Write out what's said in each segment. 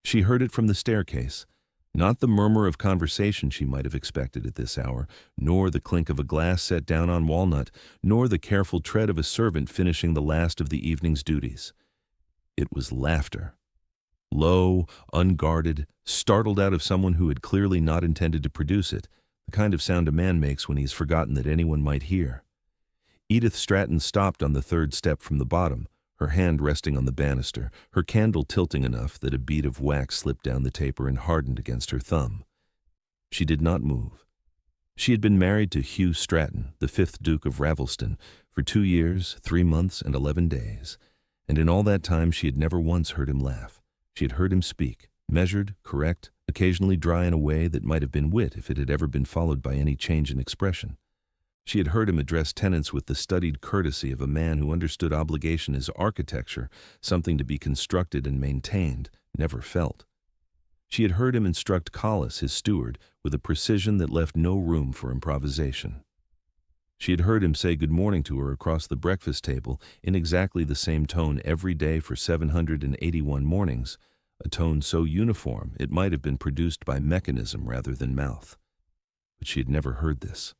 She heard it from the staircase, not the murmur of conversation she might have expected at this hour, nor the clink of a glass set down on walnut, nor the careful tread of a servant finishing the last of the evening's duties. It was laughter. Low, unguarded, startled out of someone who had clearly not intended to produce it, the kind of sound a man makes when he's forgotten that anyone might hear. Edith Stratton stopped on the third step from the bottom, her hand resting on the banister, her candle tilting enough that a bead of wax slipped down the taper and hardened against her thumb. She did not move. She had been married to Hugh Stratton, the 5th Duke of Ravelston, for 2 years, 3 months, and 11 days, and in all that time she had never once heard him laugh. She had heard him speak, measured, correct, occasionally dry in a way that might have been wit if it had ever been followed by any change in expression. She had heard him address tenants with the studied courtesy of a man who understood obligation as architecture, something to be constructed and maintained, never felt. She had heard him instruct Collis, his steward, with a precision that left no room for improvisation. She had heard him say good morning to her across the breakfast table in exactly the same tone every day for 781 mornings, a tone so uniform it might have been produced by mechanism rather than mouth. But she had never heard this.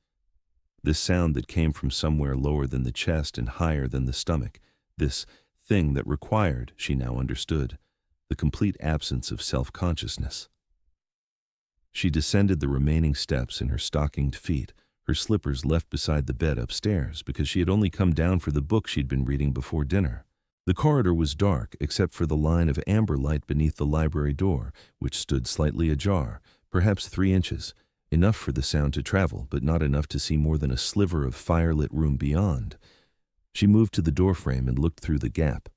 This sound that came from somewhere lower than the chest and higher than the stomach, this thing that required, she now understood, the complete absence of self-consciousness. She descended the remaining steps in her stockinged feet, her slippers left beside the bed upstairs because she had only come down for the book she'd been reading before dinner. The corridor was dark except for the line of amber light beneath the library door, which stood slightly ajar, perhaps 3 inches, enough for the sound to travel, but not enough to see more than a sliver of firelit room beyond. She moved to the doorframe and looked through the gap.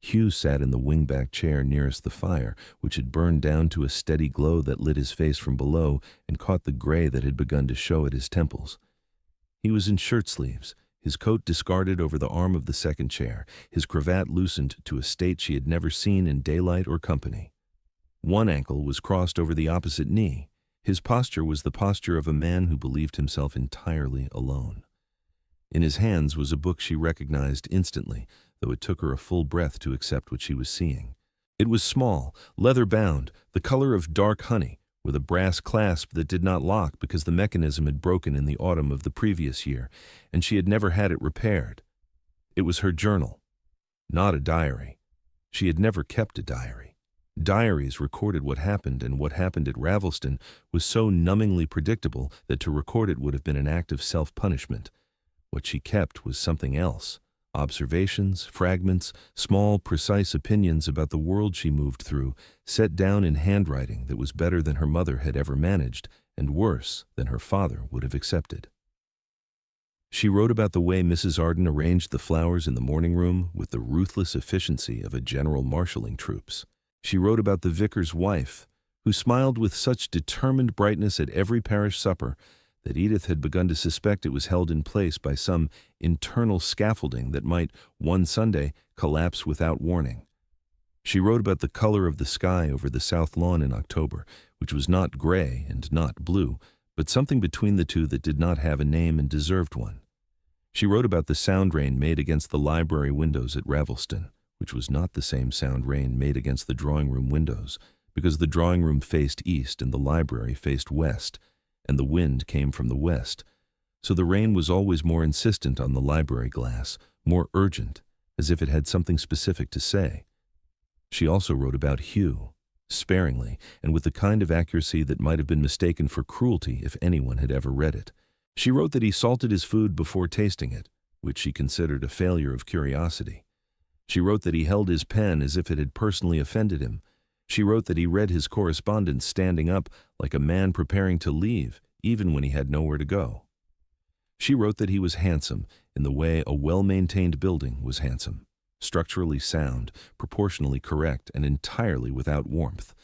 Hugh sat in the wing-back chair nearest the fire, which had burned down to a steady glow that lit his face from below and caught the gray that had begun to show at his temples. He was in shirt sleeves, his coat discarded over the arm of the second chair, his cravat loosened to a state she had never seen in daylight or company. One ankle was crossed over the opposite knee. His posture was the posture of a man who believed himself entirely alone. In his hands was a book she recognized instantly, though it took her a full breath to accept what she was seeing. It was small, leather-bound, the color of dark honey, with a brass clasp that did not lock because the mechanism had broken in the autumn of the previous year, and she had never had it repaired. It was her journal, not a diary. She had never kept a diary. Diaries recorded what happened, and what happened at Ravelston was so numbingly predictable that to record it would have been an act of self-punishment. What she kept was something else. Observations, fragments, small, precise opinions about the world she moved through, set down in handwriting that was better than her mother had ever managed, and worse than her father would have accepted. She wrote about the way Mrs. Arden arranged the flowers in the morning room with the ruthless efficiency of a general marshalling troops. She wrote about the vicar's wife, who smiled with such determined brightness at every parish supper that Edith had begun to suspect it was held in place by some internal scaffolding that might, one Sunday, collapse without warning. She wrote about the color of the sky over the south lawn in October, which was not gray and not blue, but something between the two that did not have a name and deserved one. She wrote about the sound rain made against the library windows at Ravelston, which was not the same sound rain made against the drawing-room windows, because the drawing-room faced east and the library faced west, and the wind came from the west, so the rain was always more insistent on the library glass, more urgent, as if it had something specific to say. She also wrote about Hugh, sparingly, and with the kind of accuracy that might have been mistaken for cruelty if anyone had ever read it. She wrote that he salted his food before tasting it, which she considered a failure of curiosity. She wrote that he held his pen as if it had personally offended him. She wrote that he read his correspondence standing up like a man preparing to leave, even when he had nowhere to go. She wrote that he was handsome in the way a well-maintained building was handsome, structurally sound, proportionally correct, and entirely without warmth.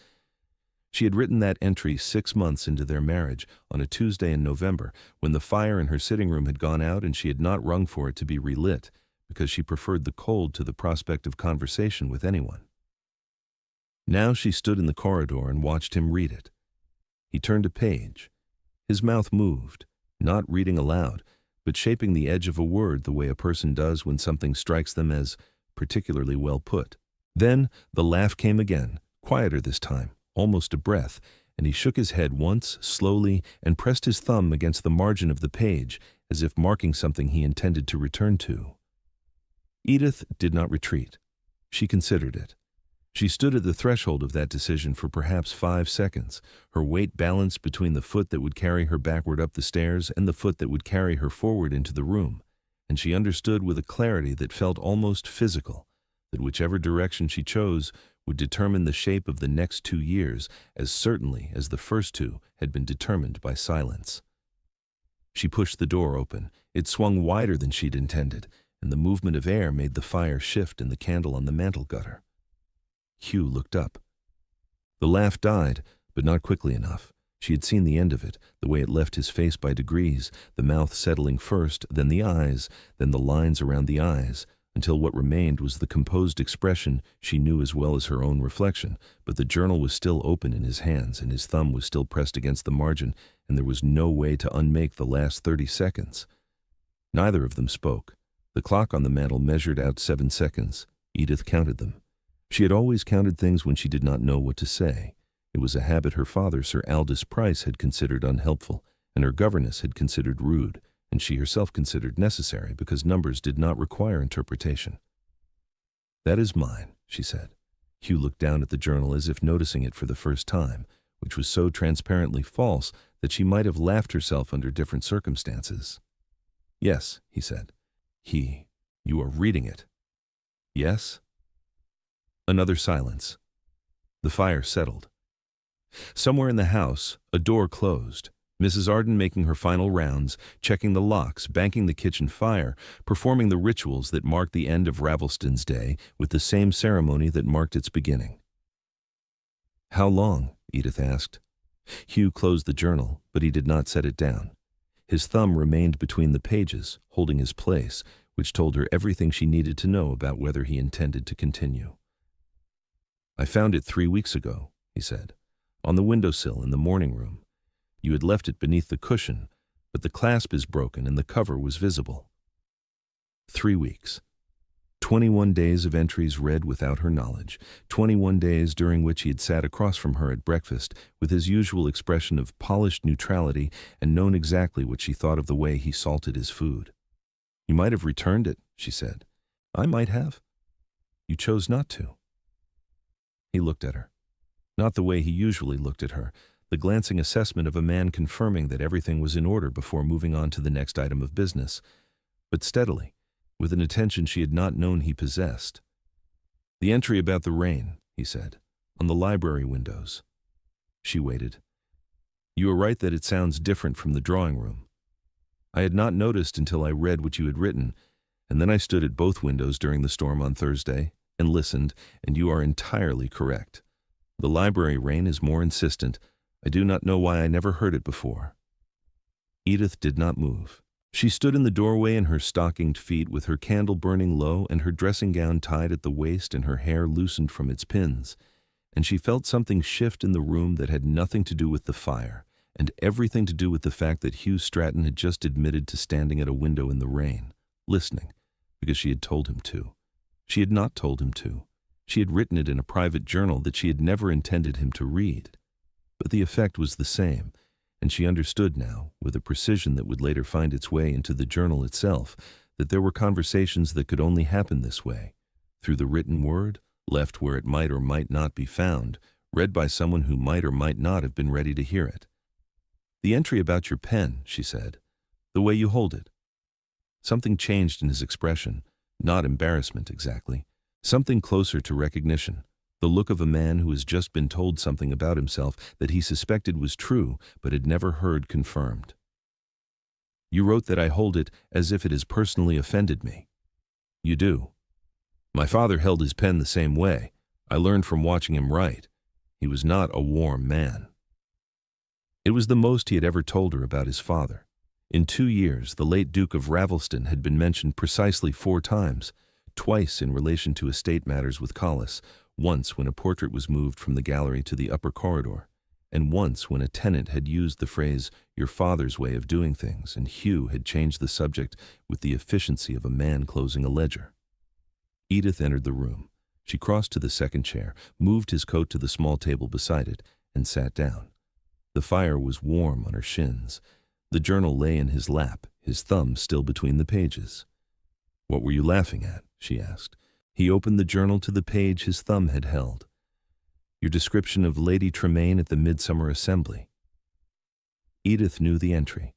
She had written that entry 6 months into their marriage, on a Tuesday in November, when the fire in her sitting room had gone out and she had not rung for it to be relit, because she preferred the cold to the prospect of conversation with anyone. Now she stood in the corridor and watched him read it. He turned a page. His mouth moved, not reading aloud, but shaping the edge of a word the way a person does when something strikes them as particularly well put. Then the laugh came again, quieter this time, almost a breath, and he shook his head once, slowly, and pressed his thumb against the margin of the page, as if marking something he intended to return to. Edith did not retreat. She considered it. She stood at the threshold of that decision for perhaps 5 seconds, her weight balanced between the foot that would carry her backward up the stairs and the foot that would carry her forward into the room, and she understood with a clarity that felt almost physical that whichever direction she chose would determine the shape of the next 2 years as certainly as the first 2 had been determined by silence. She pushed the door open. It swung wider than she'd intended, and the movement of air made the fire shift in the candle on the mantel gutter. Hugh looked up. The laugh died, but not quickly enough. She had seen the end of it, the way it left his face by degrees, the mouth settling first, then the eyes, then the lines around the eyes, until what remained was the composed expression she knew as well as her own reflection, but the journal was still open in his hands, and his thumb was still pressed against the margin, and there was no way to unmake the last 30 seconds. Neither of them spoke. The clock on the mantel measured out 7 seconds. Edith counted them. She had always counted things when she did not know what to say. It was a habit her father, Sir Aldous Price, had considered unhelpful, and her governess had considered rude, and she herself considered necessary because numbers did not require interpretation. "That is mine," she said. Hugh looked down at the journal as if noticing it for the first time, which was so transparently false that she might have laughed herself under different circumstances. "Yes," he said. "You are reading it." "Yes?" Another silence. The fire settled. Somewhere in the house, a door closed. Mrs. Arden making her final rounds, checking the locks, banking the kitchen fire, performing the rituals that marked the end of Ravelston's day with the same ceremony that marked its beginning. "How long?" Edith asked. Hugh closed the journal, but he did not set it down. His thumb remained between the pages, holding his place, which told her everything she needed to know about whether he intended to continue. "I found it 3 weeks ago," he said, "on the windowsill in the morning room. You had left it beneath the cushion, but the clasp is broken and the cover was visible." 3 weeks. 21 days of entries read without her knowledge, 21 days during which he had sat across from her at breakfast with his usual expression of polished neutrality and known exactly what she thought of the way he salted his food. "You might have returned it," she said. "I might have. You chose not to." He looked at her. Not the way he usually looked at her, the glancing assessment of a man confirming that everything was in order before moving on to the next item of business, but steadily, with an attention she had not known he possessed. "The entry about the rain," he said, "on the library windows." She waited. "You are right that it sounds different from the drawing room. I had not noticed until I read what you had written, and then I stood at both windows during the storm on Thursday and listened, and you are entirely correct. The library rain is more insistent. I do not know why I never heard it before." Edith did not move. She stood in the doorway in her stockinged feet with her candle burning low and her dressing gown tied at the waist and her hair loosened from its pins, and she felt something shift in the room that had nothing to do with the fire and everything to do with the fact that Hugh Stratton had just admitted to standing at a window in the rain, listening, because she had told him to. She had not told him to. She had written it in a private journal that she had never intended him to read. But the effect was the same, and she understood now, with a precision that would later find its way into the journal itself, that there were conversations that could only happen this way, through the written word, left where it might or might not be found, read by someone who might or might not have been ready to hear it. "The entry about your pen," she said, "the way you hold it." Something changed in his expression. Not embarrassment exactly, something closer to recognition, the look of a man who has just been told something about himself that he suspected was true but had never heard confirmed. "You wrote that I hold it as if it has personally offended me." "You do. My father held his pen the same way. I learned from watching him write. He was not a warm man." It was the most he had ever told her about his father. In 2 years, the late Duke of Ravelston had been mentioned precisely 4 times, twice in relation to estate matters with Collis, once when a portrait was moved from the gallery to the upper corridor, and once when a tenant had used the phrase, "your father's way of doing things," and Hugh had changed the subject with the efficiency of a man closing a ledger. Edith entered the room. She crossed to the second chair, moved his coat to the small table beside it, and sat down. The fire was warm on her shins. The journal lay in his lap, his thumb still between the pages. "What were you laughing at?" she asked. He opened the journal to the page his thumb had held. "Your description of Lady Tremaine at the Midsummer Assembly." Edith knew the entry.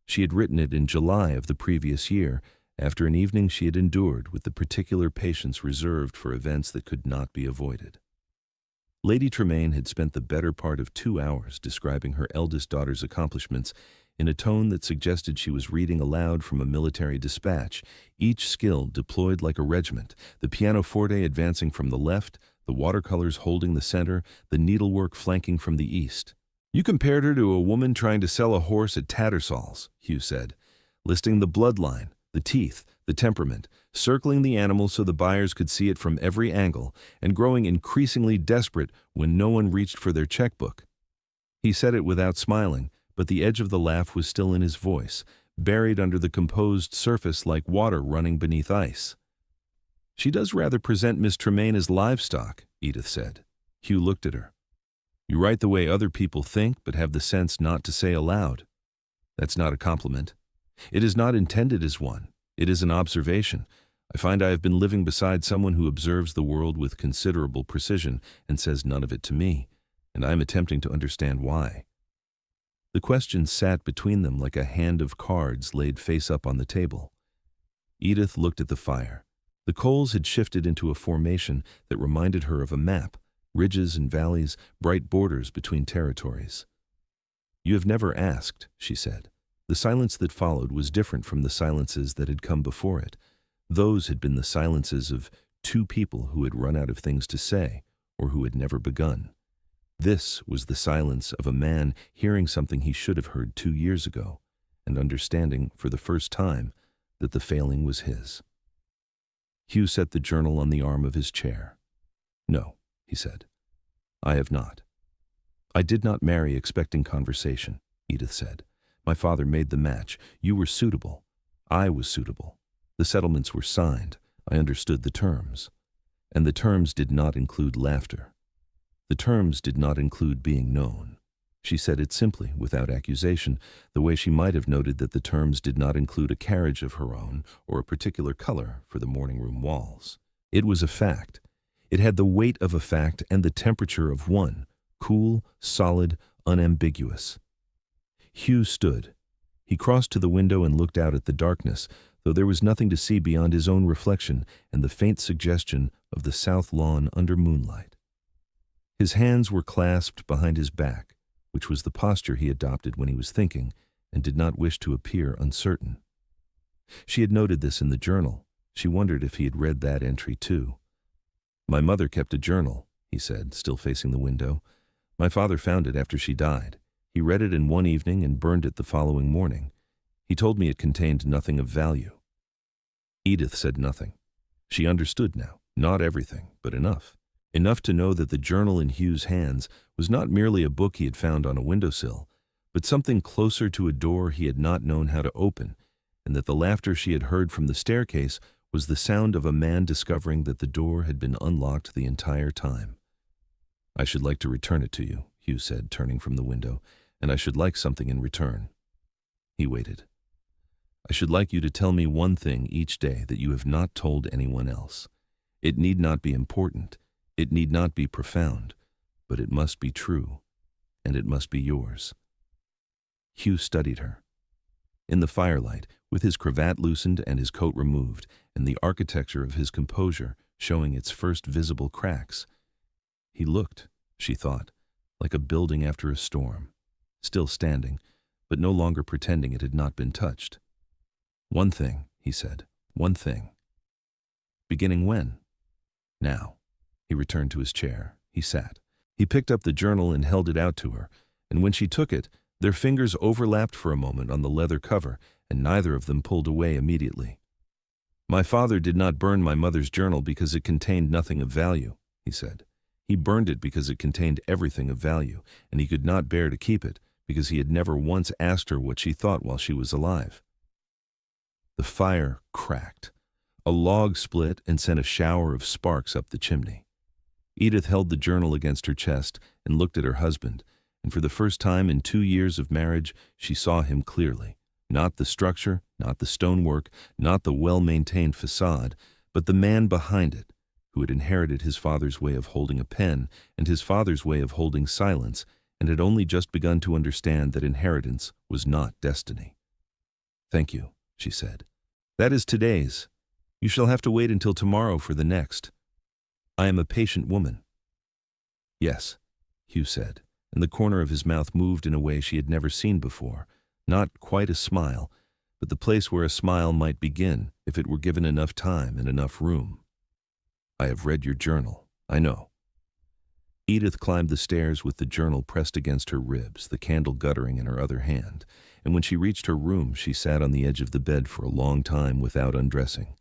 She had written it in July of the previous year, after an evening she had endured with the particular patience reserved for events that could not be avoided. Lady Tremaine had spent the better part of 2 hours describing her eldest daughter's accomplishments in a tone that suggested she was reading aloud from a military dispatch, each skill deployed like a regiment, the pianoforte advancing from the left, the watercolors holding the center, the needlework flanking from the east. "You compared her to a woman trying to sell a horse at Tattersall's," Hugh said, listing the bloodline, the teeth, the temperament, circling the animal so the buyers could see it from every angle, and growing increasingly desperate when no one reached for their checkbook. He said it without smiling, but the edge of the laugh was still in his voice, buried under the composed surface like water running beneath ice. "She does rather present Miss Tremaine as livestock," Edith said. Hugh looked at her. "You write the way other people think, but have the sense not to say aloud. That's not a compliment. It is not intended as one. It is an observation. I find I have been living beside someone who observes the world with considerable precision and says none of it to me, and I am attempting to understand why." The question sat between them like a hand of cards laid face up on the table. Edith looked at the fire. The coals had shifted into a formation that reminded her of a map, ridges and valleys, bright borders between territories. "You have never asked," she said. The silence that followed was different from the silences that had come before it. Those had been the silences of two people who had run out of things to say, or who had never begun. This was the silence of a man hearing something he should have heard 2 years ago, and understanding, for the first time, that the failing was his. Hugh set the journal on the arm of his chair. "No," he said. "I have not." "I did not marry expecting conversation," Edith said. "My father made the match. You were suitable. I was suitable. The settlements were signed. I understood the terms. And the terms did not include laughter. The terms did not include being known." She said it simply, without accusation, the way she might have noted that the terms did not include a carriage of her own or a particular color for the morning-room walls. It was a fact. It had the weight of a fact and the temperature of one, cool, solid, unambiguous. Hugh stood. He crossed to the window and looked out at the darkness, though there was nothing to see beyond his own reflection and the faint suggestion of the south lawn under moonlight. His hands were clasped behind his back, which was the posture he adopted when he was thinking and did not wish to appear uncertain. She had noted this in the journal. She wondered if he had read that entry too. "My mother kept a journal," he said, still facing the window. "My father found it after she died. He read it in one evening and burned it the following morning. He told me it contained nothing of value." Edith said nothing. She understood now, not everything, but enough. Enough to know that the journal in Hugh's hands was not merely a book he had found on a windowsill, but something closer to a door he had not known how to open, and that the laughter she had heard from the staircase was the sound of a man discovering that the door had been unlocked the entire time. "I should like to return it to you," Hugh said, turning from the window, "and I should like something in return." He waited. "I should like you to tell me one thing each day that you have not told anyone else. It need not be important. It need not be profound, but it must be true, and it must be yours." Hugh studied her. In the firelight, with his cravat loosened and his coat removed, and the architecture of his composure showing its first visible cracks, he looked, she thought, like a building after a storm, still standing, but no longer pretending it had not been touched. "One thing," he said, "one thing." "Beginning when?" "Now." He returned to his chair. He sat. He picked up the journal and held it out to her, and when she took it, their fingers overlapped for a moment on the leather cover, and neither of them pulled away immediately. "My father did not burn my mother's journal because it contained nothing of value," he said. "He burned it because it contained everything of value, and he could not bear to keep it because he had never once asked her what she thought while she was alive." The fire cracked. A log split and sent a shower of sparks up the chimney. Edith held the journal against her chest and looked at her husband, and for the first time in 2 years of marriage, she saw him clearly. Not the structure, not the stonework, not the well-maintained facade, but the man behind it, who had inherited his father's way of holding a pen and his father's way of holding silence, and had only just begun to understand that inheritance was not destiny. "Thank you," she said. "That is today's. You shall have to wait until tomorrow for the next. I am a patient woman." "Yes," Hugh said, and the corner of his mouth moved in a way she had never seen before. Not quite a smile, but the place where a smile might begin if it were given enough time and enough room. "I have read your journal, I know." Edith climbed the stairs with the journal pressed against her ribs, the candle guttering in her other hand, and when she reached her room, she sat on the edge of the bed for a long time without undressing.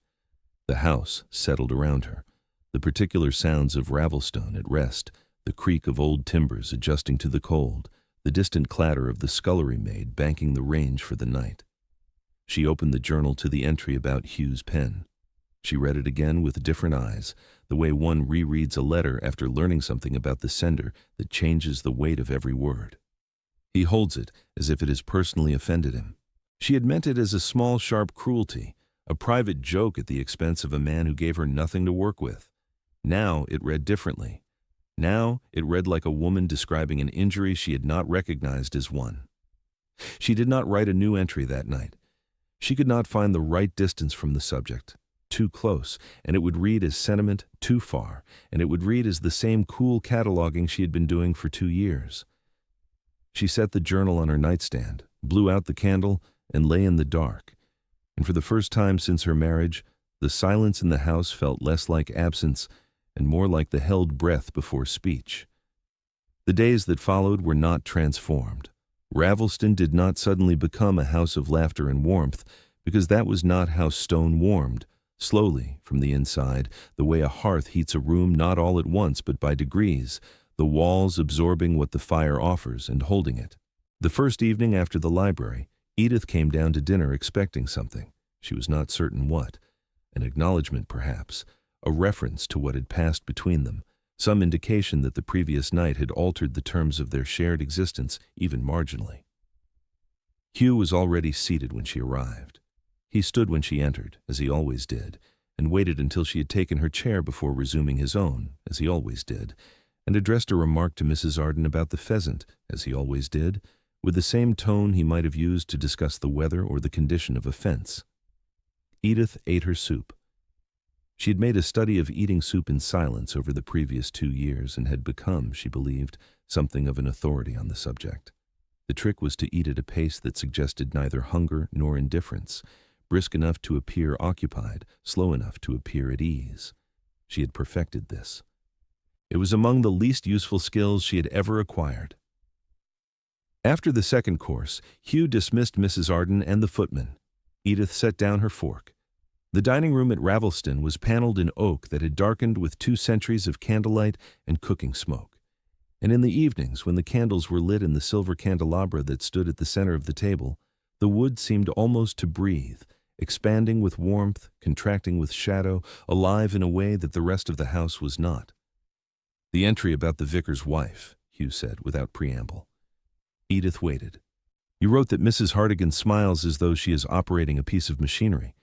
The house settled around her, the particular sounds of Ravelstone at rest, the creak of old timbers adjusting to the cold, the distant clatter of the scullery maid banking the range for the night. She opened the journal to the entry about Hugh's pen. She read it again with different eyes, the way one rereads a letter after learning something about the sender that changes the weight of every word. He holds it as if it has personally offended him. She had meant it as a small, sharp cruelty, a private joke at the expense of a man who gave her nothing to work with. Now it read differently. Now it read like a woman describing an injury she had not recognized as one. She did not write a new entry that night. She could not find the right distance from the subject. Too close, and it would read as sentiment; too far, and it would read as the same cool cataloging she had been doing for 2 years. She set the journal on her nightstand, blew out the candle, and lay in the dark. And for the first time since her marriage, the silence in the house felt less like absence and more like the held breath before speech. The days that followed were not transformed. Ravelston did not suddenly become a house of laughter and warmth, because that was not how stone warmed. Slowly, from the inside, the way a hearth heats a room not all at once but by degrees, the walls absorbing what the fire offers and holding it. The first evening after the library, Edith came down to dinner expecting something. She was not certain what. An acknowledgement, perhaps, a reference to what had passed between them, some indication that the previous night had altered the terms of their shared existence even marginally. Hugh was already seated when she arrived. He stood when she entered, as he always did, and waited until she had taken her chair before resuming his own, as he always did, and addressed a remark to Mrs. Arden about the pheasant, as he always did, with the same tone he might have used to discuss the weather or the condition of a fence. Edith ate her soup. She had made a study of eating soup in silence over the previous 2 years and had become, she believed, something of an authority on the subject. The trick was to eat at a pace that suggested neither hunger nor indifference, brisk enough to appear occupied, slow enough to appear at ease. She had perfected this. It was among the least useful skills she had ever acquired. After the second course, Hugh dismissed Mrs. Arden and the footman. Edith set down her fork. The dining room at Ravelston was paneled in oak that had darkened with 2 centuries of candlelight and cooking smoke. And in the evenings, when the candles were lit in the silver candelabra that stood at the center of the table, the wood seemed almost to breathe, expanding with warmth, contracting with shadow, alive in a way that the rest of the house was not. "The entry about the vicar's wife," Hugh said, without preamble. Edith waited. "You wrote that Mrs. Hartigan smiles as though she is operating a piece of machinery,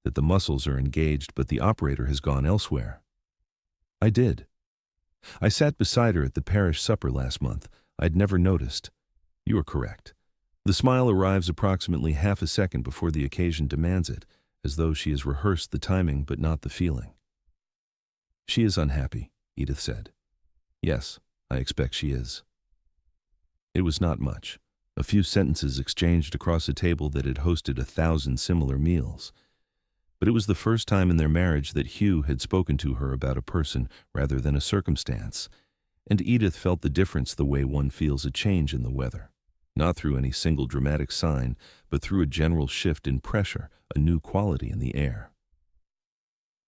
that the muscles are engaged but the operator has gone elsewhere." "I did. I sat beside her at the parish supper last month. I'd never noticed. You are correct. The smile arrives approximately half a second before the occasion demands it, as though she has rehearsed the timing but not the feeling." "She is unhappy," Edith said. "Yes, I expect she is." It was not much. A few sentences exchanged across a table that had hosted 1,000 similar meals. But it was the first time in their marriage that Hugh had spoken to her about a person rather than a circumstance, and Edith felt the difference the way one feels a change in the weather. Not through any single dramatic sign, but through a general shift in pressure, a new quality in the air.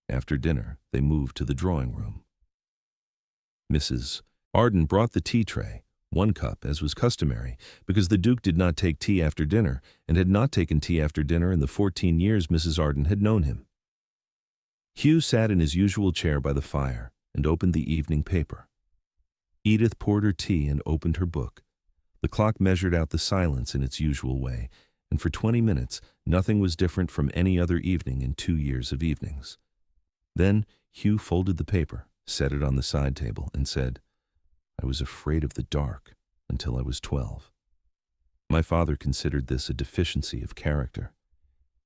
After dinner, they moved to the drawing room. Mrs. Arden brought the tea tray, 1 cup, as was customary, because the Duke did not take tea after dinner, and had not taken tea after dinner in the 14 years Mrs. Arden had known him. Hugh sat in his usual chair by the fire and opened the evening paper. Edith poured her tea and opened her book. The clock measured out the silence in its usual way, and for 20 minutes nothing was different from any other evening in 2 years of evenings. Then Hugh folded the paper, set it on the side table, and said, "I was afraid of the dark until I was 12. My father considered this a deficiency of character.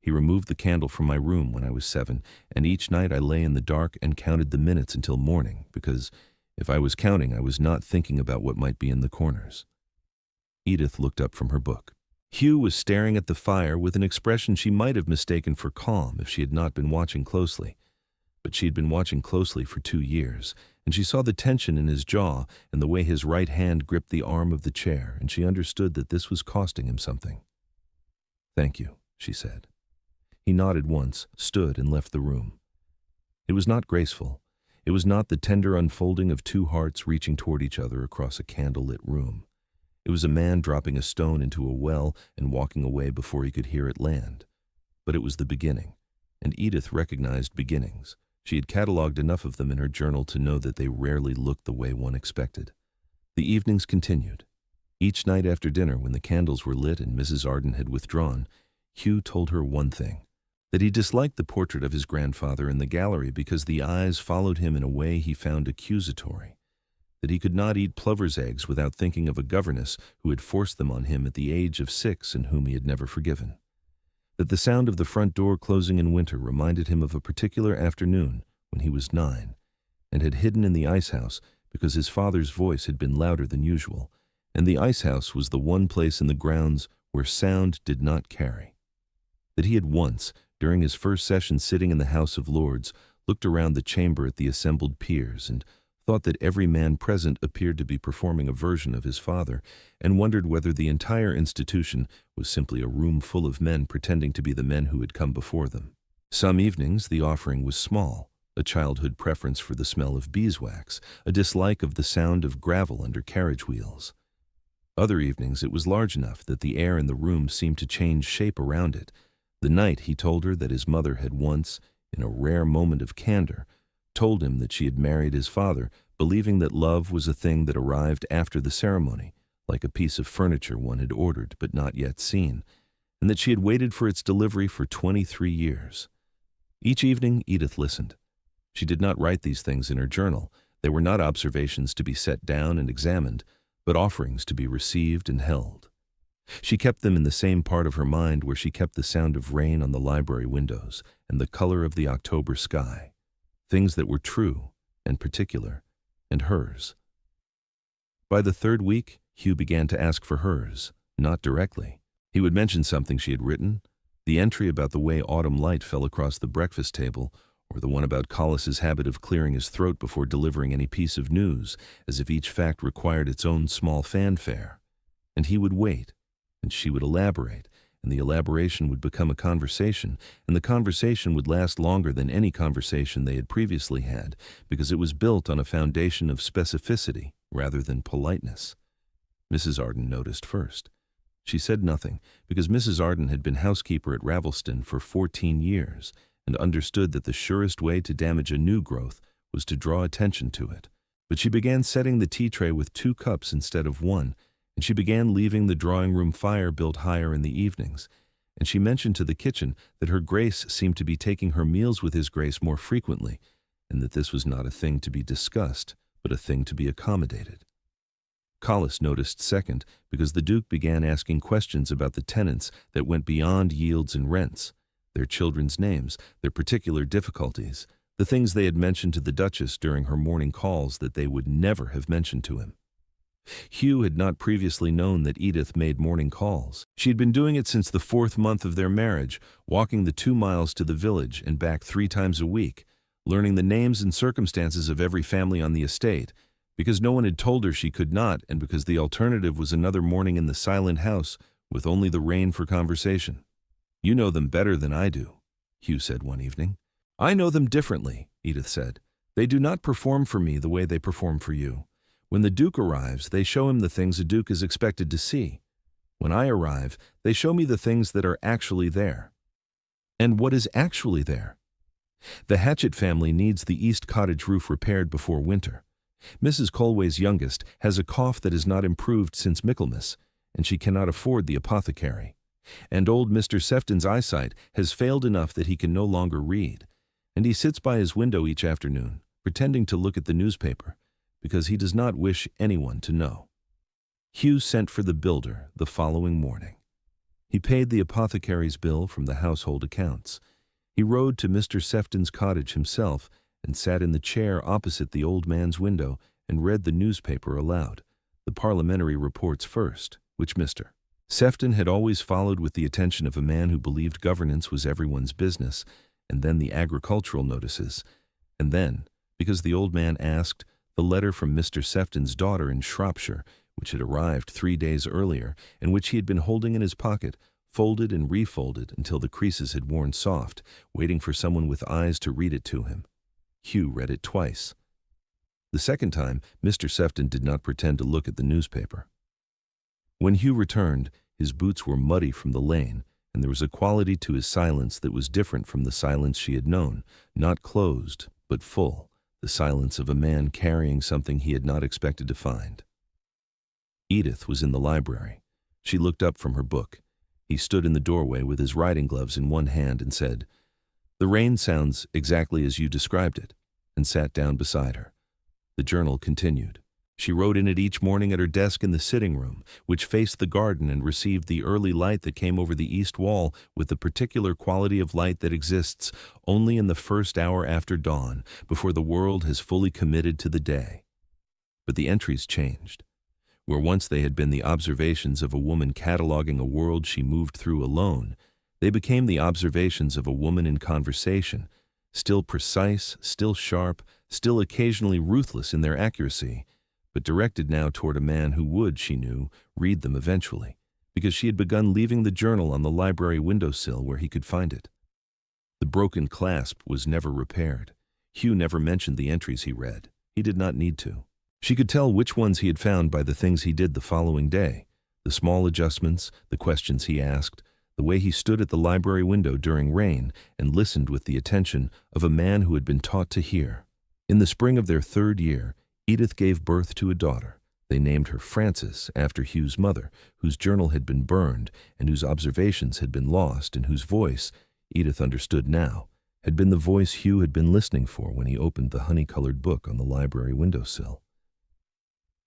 He removed the candle from my room when I was 7, and each night I lay in the dark and counted the minutes until morning, because if I was counting, I was not thinking about what might be in the corners." Edith looked up from her book. Hugh was staring at the fire with an expression she might have mistaken for calm if she had not been watching closely. But she had been watching closely for 2 years, and she saw the tension in his jaw and the way his right hand gripped the arm of the chair, and she understood that this was costing him something. "Thank you," she said. He nodded once, stood, and left the room. It was not graceful. It was not the tender unfolding of two hearts reaching toward each other across a candle-lit room. It was a man dropping a stone into a well and walking away before he could hear it land. But it was the beginning, and Edith recognized beginnings. She had catalogued enough of them in her journal to know that they rarely looked the way one expected. The evenings continued. Each night after dinner, when the candles were lit and Mrs. Arden had withdrawn, Hugh told her one thing, that he disliked the portrait of his grandfather in the gallery because the eyes followed him in a way he found accusatory, that he could not eat plover's eggs without thinking of a governess who had forced them on him at the age of 6 and whom he had never forgiven, that the sound of the front door closing in winter reminded him of a particular afternoon when he was 9 and had hidden in the ice house because his father's voice had been louder than usual, and the ice house was the one place in the grounds where sound did not carry, that he had once, during his first session sitting in the House of Lords, looked around the chamber at the assembled peers and thought that every man present appeared to be performing a version of his father, and wondered whether the entire institution was simply a room full of men pretending to be the men who had come before them. Some evenings the offering was small, a childhood preference for the smell of beeswax, a dislike of the sound of gravel under carriage wheels. Other evenings it was large enough that the air in the room seemed to change shape around it. The night he told her that his mother had once, in a rare moment of candor, told him that she had married his father, believing that love was a thing that arrived after the ceremony, like a piece of furniture one had ordered but not yet seen, and that she had waited for its delivery for 23 years. Each evening Edith listened. She did not write these things in her journal. They were not observations to be set down and examined, but offerings to be received and held. She kept them in the same part of her mind where she kept the sound of rain on the library windows and the color of the October sky, things that were true and particular and hers. By the 3rd week, Hugh began to ask for hers, not directly. He would mention something she had written, the entry about the way autumn light fell across the breakfast table, or the one about Collis's habit of clearing his throat before delivering any piece of news, as if each fact required its own small fanfare. And he would wait, and she would elaborate, and the elaboration would become a conversation, and the conversation would last longer than any conversation they had previously had, because it was built on a foundation of specificity rather than politeness. Mrs. Arden noticed first. She said nothing, because Mrs. Arden had been housekeeper at Ravelston for 14 years, and understood that the surest way to damage a new growth was to draw attention to it. But she began setting the tea tray with 2 cups instead of 1, and she began leaving the drawing-room fire built higher in the evenings, and she mentioned to the kitchen that her Grace seemed to be taking her meals with his Grace more frequently, and that this was not a thing to be discussed, but a thing to be accommodated. Collis noticed second, because the Duke began asking questions about the tenants that went beyond yields and rents, their children's names, their particular difficulties, the things they had mentioned to the Duchess during her morning calls that they would never have mentioned to him. Hugh had not previously known that Edith made morning calls. She had been doing it since the 4th month of their marriage, walking the 2 miles to the village and back 3 times a week, learning the names and circumstances of every family on the estate, because no one had told her she could not, and because the alternative was another morning in the silent house with only the rain for conversation. "You know them better than I do," Hugh said one evening. "I know them differently," Edith said. "They do not perform for me the way they perform for you. When the Duke arrives, they show him the things a Duke is expected to see. When I arrive, they show me the things that are actually there." "And what is actually there?" The Hatchet family needs the east cottage roof repaired before winter. Mrs. Colway's youngest has a cough that has not improved since Michaelmas, and she cannot afford the apothecary. And old Mr. Sefton's eyesight has failed enough that he can no longer read, and he sits by his window each afternoon, pretending to look at the newspaper, because he does not wish anyone to know. Hugh sent for the builder the following morning. He paid the apothecary's bill from the household accounts. He rode to Mr. Sefton's cottage himself and sat in the chair opposite the old man's window and read the newspaper aloud, the parliamentary reports first, which Mr. Sefton had always followed with the attention of a man who believed governance was everyone's business, and then the agricultural notices, and then, because the old man asked, the letter from Mr. Sefton's daughter in Shropshire, which had arrived 3 days earlier, and which he had been holding in his pocket, folded and refolded until the creases had worn soft, waiting for someone with eyes to read it to him. Hugh read it twice. The second time, Mr. Sefton did not pretend to look at the newspaper. When Hugh returned, his boots were muddy from the lane, and there was a quality to his silence that was different from the silence she had known, not closed, but full, the silence of a man carrying something he had not expected to find. Edith was in the library. She looked up from her book. He stood in the doorway with his riding gloves in one hand and said, "The rain sounds exactly as you described it," and sat down beside her. The journal continued. She wrote in it each morning at her desk in the sitting room, which faced the garden and received the early light that came over the east wall with the particular quality of light that exists only in the first hour after dawn, before the world has fully committed to the day. But the entries changed. Where once they had been the observations of a woman cataloging a world she moved through alone, they became the observations of a woman in conversation, still precise, still sharp, still occasionally ruthless in their accuracy, but directed now toward a man who would, she knew, read them eventually, because she had begun leaving the journal on the library windowsill where he could find it. The broken clasp was never repaired. Hugh never mentioned the entries he read. He did not need to. She could tell which ones he had found by the things he did the following day, the small adjustments, the questions he asked, the way he stood at the library window during rain and listened with the attention of a man who had been taught to hear. In the spring of their 3rd year, Edith gave birth to a daughter. They named her Frances after Hugh's mother, whose journal had been burned and whose observations had been lost and whose voice, Edith understood now, had been the voice Hugh had been listening for when he opened the honey-colored book on the library windowsill.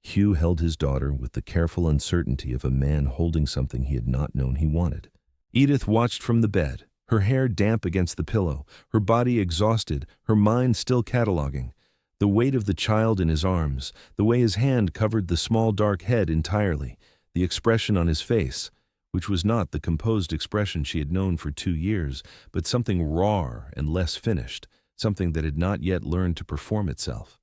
Hugh held his daughter with the careful uncertainty of a man holding something he had not known he wanted. Edith watched from the bed, her hair damp against the pillow, her body exhausted, her mind still cataloging. The weight of the child in his arms, the way his hand covered the small dark head entirely, the expression on his face, which was not the composed expression she had known for 2 years, but something rawer and less finished, something that had not yet learned to perform itself.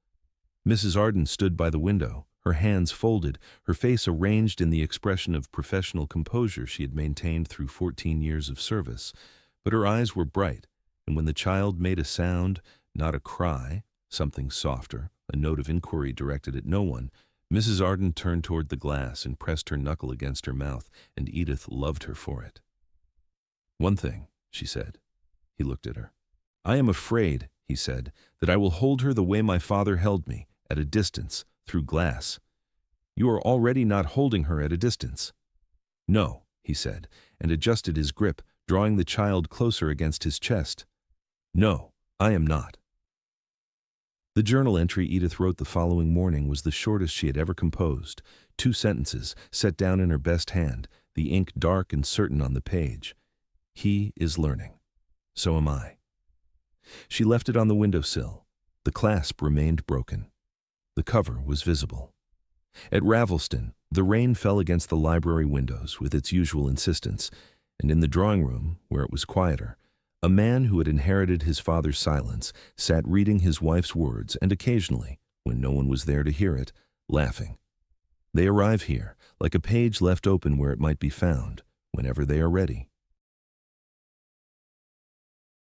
Mrs. Arden stood by the window, her hands folded, her face arranged in the expression of professional composure she had maintained through 14 years of service, but her eyes were bright, and when the child made a sound, not a cry, something softer, a note of inquiry directed at no one, Mrs. Arden turned toward the glass and pressed her knuckle against her mouth, and Edith loved her for it. "One thing," she said. He looked at her. "I am afraid," he said, "that I will hold her the way my father held me, at a distance, through glass." "You are already not holding her at a distance." "No," he said, and adjusted his grip, drawing the child closer against his chest. "No, I am not." The journal entry Edith wrote the following morning was the shortest she had ever composed, 2 sentences, set down in her best hand, the ink dark and certain on the page. "He is learning. So am I." She left it on the windowsill. The clasp remained broken. The cover was visible. At Ravelston, the rain fell against the library windows with its usual insistence, and in the drawing room, where it was quieter, a man who had inherited his father's silence sat reading his wife's words and occasionally, when no one was there to hear it, laughing. They arrive here, like a page left open where it might be found, whenever they are ready.